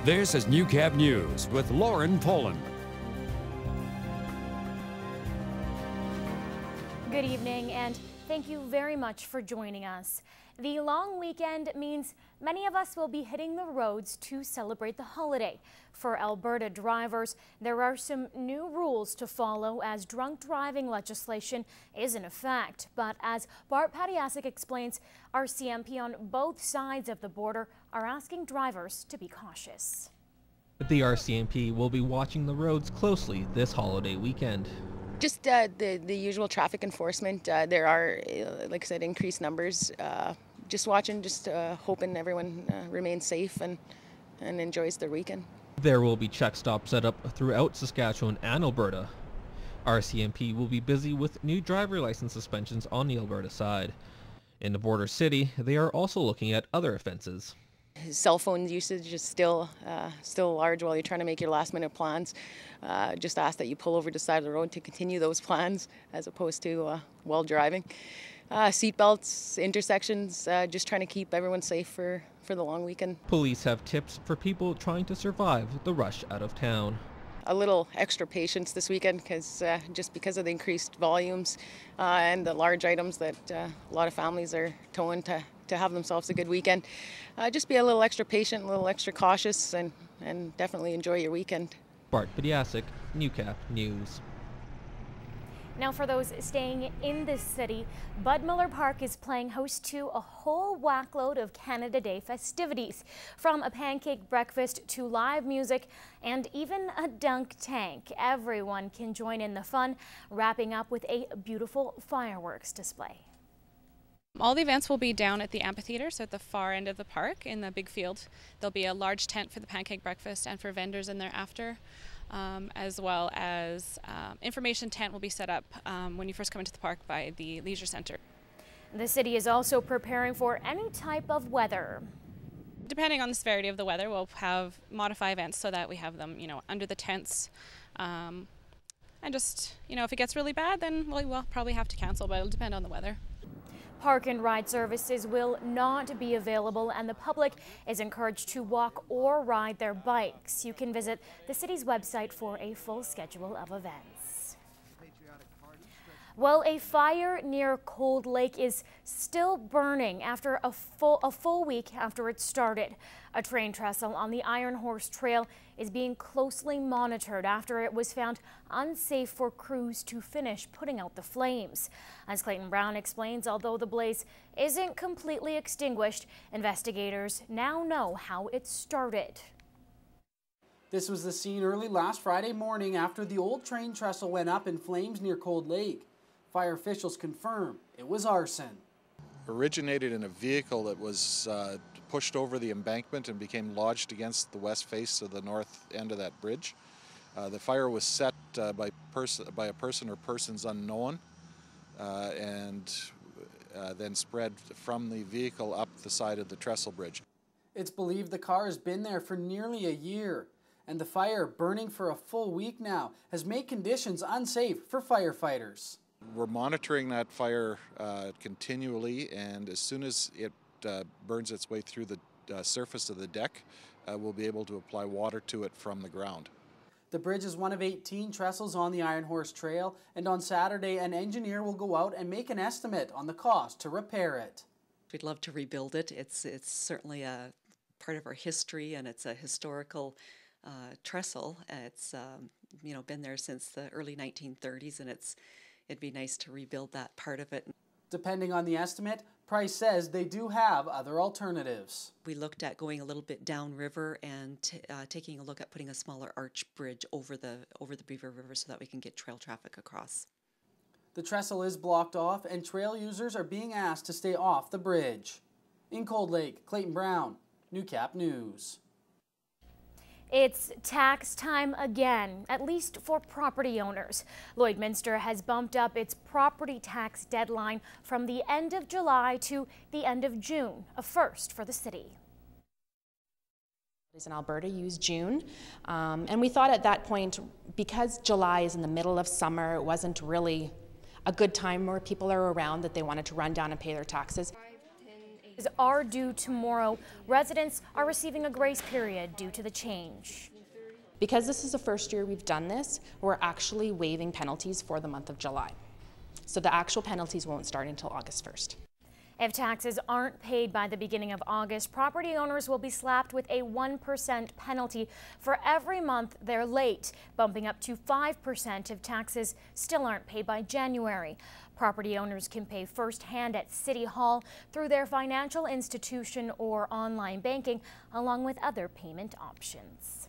This is Newcap News with Lauren Poland. Good evening, and thank you very much for joining us. The long weekend means many of us will be hitting the roads to celebrate the holiday. For Alberta drivers, there are some new rules to follow as drunk driving legislation is in effect. But as Bart Padiasic explains, RCMP on both sides of the border are asking drivers to be cautious. The RCMP will be watching the roads closely this holiday weekend. Just the usual traffic enforcement. There are, like I said, increased numbers. Just watching, hoping everyone remains safe and enjoys their weekend. There will be check stops set up throughout Saskatchewan and Alberta. RCMP will be busy with new driver license suspensions on the Alberta side. In the border city, they are also looking at other offences. Cell phone usage is still large while you're trying to make your last minute plans. Just ask that you pull over to the side of the road to continue those plans as opposed to while driving. Seatbelts, intersections, just trying to keep everyone safe for the long weekend. Police have tips for people trying to survive the rush out of town. A little extra patience this weekend just because of the increased volumes and the large items that a lot of families are towing to have themselves a good weekend. Just be a little extra patient, a little extra cautious, and definitely enjoy your weekend. Bart Padiasic, Newcap News. Now, for those staying in this city, Bud Miller Park is playing host to a whole whackload of Canada Day festivities, from a pancake breakfast to live music and even a dunk tank. Everyone can join in the fun, wrapping up with a beautiful fireworks display. All the events will be down at the amphitheater, so at the far end of the park in the big field. There'll be a large tent for the pancake breakfast and for vendors in there after. As well as information tent will be set up when you first come into the park by the Leisure Centre. The city is also preparing for any type of weather. Depending on the severity of the weather, we'll modify events so that we have them, under the tents. And just, if it gets really bad, then we'll probably have to cancel, but it'll depend on the weather. Park and ride services will not be available, and the public is encouraged to walk or ride their bikes. You can visit the city's website for a full schedule of events. Well, a fire near Cold Lake is still burning after a full week after it started. A train trestle on the Iron Horse Trail is being closely monitored after it was found unsafe for crews to finish putting out the flames. As Clayton Brown explains, although the blaze isn't completely extinguished, investigators now know how it started. This was the scene early last Friday morning after the old train trestle went up in flames near Cold Lake. Fire officials confirm it was arson. Originated in a vehicle that was pushed over the embankment and became lodged against the west face of the north end of that bridge. The fire was set by a person or persons unknown and then spread from the vehicle up the side of the trestle bridge. It's believed the car has been there for nearly a year, and the fire, burning for a full week now, has made conditions unsafe for firefighters. We're monitoring that fire continually, and as soon as it burns its way through the surface of the deck, we'll be able to apply water to it from the ground. The bridge is one of 18 trestles on the Iron Horse Trail, and on Saturday an engineer will go out and make an estimate on the cost to repair it. We'd love to rebuild it. It's certainly a part of our history, and it's a historical trestle. It's been there since the early 1930s, and it'd be nice to rebuild that part of it. Depending on the estimate, Price says they do have other alternatives. We looked at going a little bit downriver and taking a look at putting a smaller arch bridge over the Beaver River so that we can get trail traffic across. The trestle is blocked off, and trail users are being asked to stay off the bridge. In Cold Lake, Clayton Brown, Newcap News. It's tax time again, at least for property owners. Lloydminster has bumped up its property tax deadline from the end of July to the end of June, a first for the city. In Alberta use June, and we thought at that point, because July is in the middle of summer, it wasn't really a good time where people are around that they wanted to run down and pay their taxes. Are due tomorrow. Residents are receiving a grace period due to the change. Because this is the first year we've done this, we're actually waiving penalties for the month of July. So the actual penalties won't start until August 1st. If taxes aren't paid by the beginning of August, property owners will be slapped with a 1% penalty for every month they're late, bumping up to 5% if taxes still aren't paid by January. Property owners can pay firsthand at City Hall through their financial institution or online banking, along with other payment options.